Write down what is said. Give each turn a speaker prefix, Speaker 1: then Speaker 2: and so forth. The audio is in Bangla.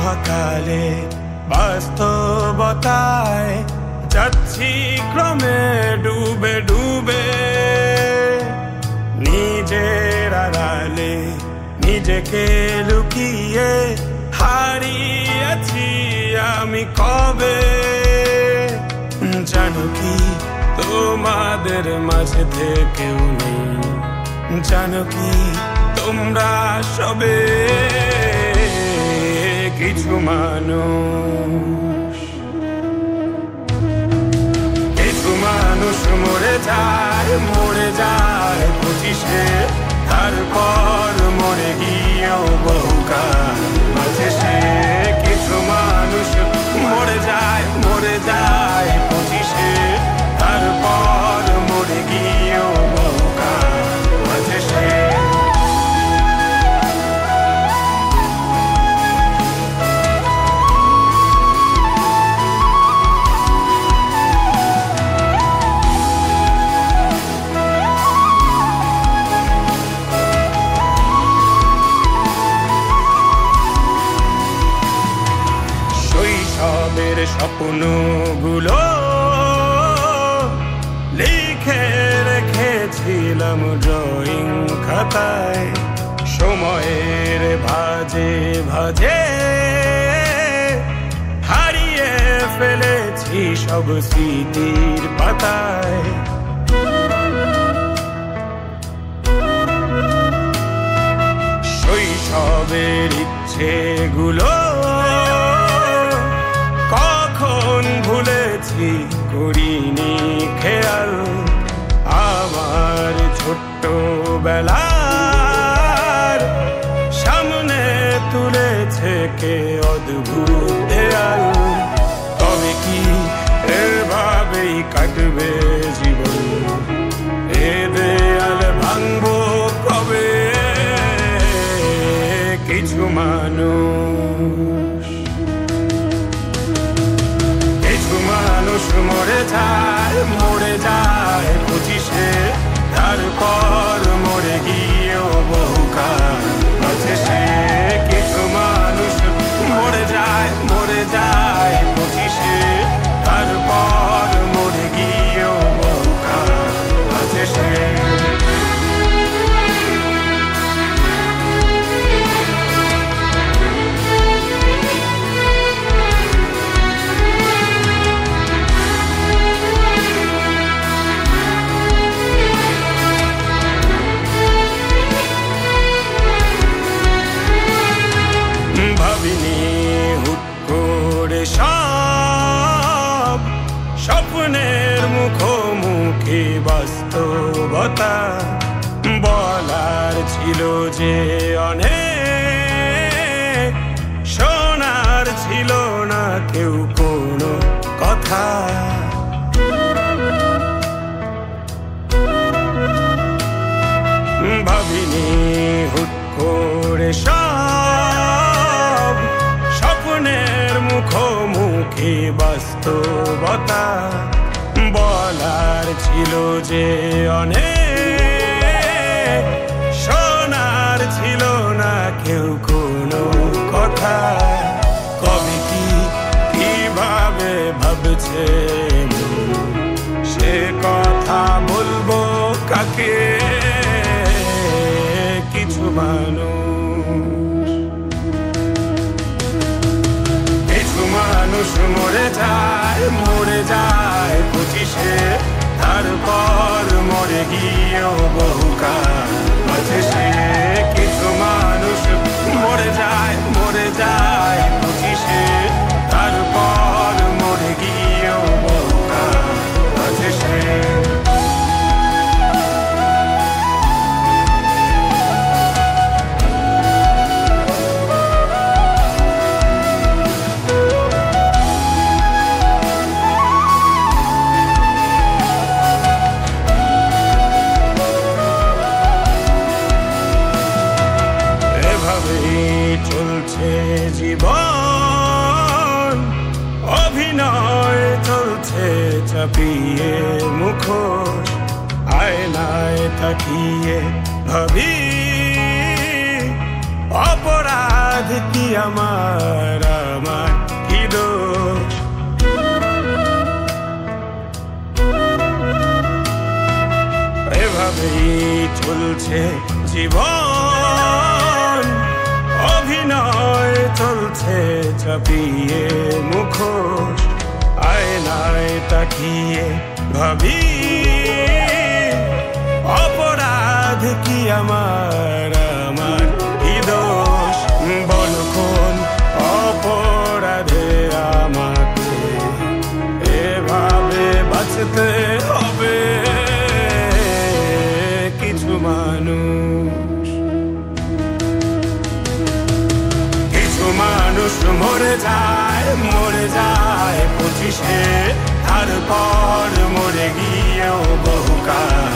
Speaker 1: মহাকালে বাস্তবতায় যাচ্ছি ক্রমে ডুবে ডুবে নিজের আড়ালে নিজেকে লুকিয়ে হারিয়েছি আমি কবে জানো কি তোমাদের মাঝে থেকেও নেই জানো কি তোমরা সবে কিছু মানুষ মরে যায় 25-এ তারপর মরে গিয়েও বহুকাল মাঝে সে কিছু মানুষ মরে যায় 25-এ তারপর মরে গিয়েও বহুকাল মাঝে সে স্বপ্নগুলো লিখে রেখেছিলাম ড্রয়িং খাতায় সময়ের ভাজে ভাজে হারিয়ে ফেলেছি সব স্মৃতির পাতায় শৈশবের ইচ্ছেগুলো কখন ভুলেছি করিনি খেয়াল আমার ছোট্টবেলার সামনে তুলেছে কে অদ্ভুত দেয়াল তবে কি এভাবেই কাটবে জীবন এ দেয়াল ভাঙবো কবে কিছু মানুষ মরে যায় 25-এ তারপর মরে গিয়েও বহুকাল মাঝে সে কিছু মানুষ মরে যায় 25-এ তারপর মরে গিয়েও বহুকাল মাঝে সে সব স্বপ্নের মুখোমুখি বাস্তবতা বলার ছিল যে অনেক শোনার ছিল না কেউ কোনো কথা ভাবিনি হুট করে সব স্বপ্নের মুখোমুখি বাস্তবতা বলার ছিল যে অনেক শোনার ছিল না কেউ কোনো কথা কবে কি কিভাবে ভাবছে সে কথা বলবো কাকে কিছু মানুষ মরে যায় 25-এ তারপর মরে গিয়েও বহুকাল মাঝে সে কিছু মানুষ মরে যায় 25-এ তারপর মরে গিয়েও বহুকাল মাঝে সে চলছে জীবন অভিনয় চলছে চাপিয়ে মুখোশ আয়নায় তাকিয়ে ভাবি অপরাধ কি আমার চলছে জীবন অভিনয় চলছে চাপিয়ে মুখোশ আয়নায় তাকিয়ে ভাবি অপরাধ কি আমার কি দোষ বল কোন অপরাধে আমাকে এভাবে বাঁচতে হবে কিছু মানুষ মরে যায় 25-এ তারপর মরে গিয়েও বহুকাল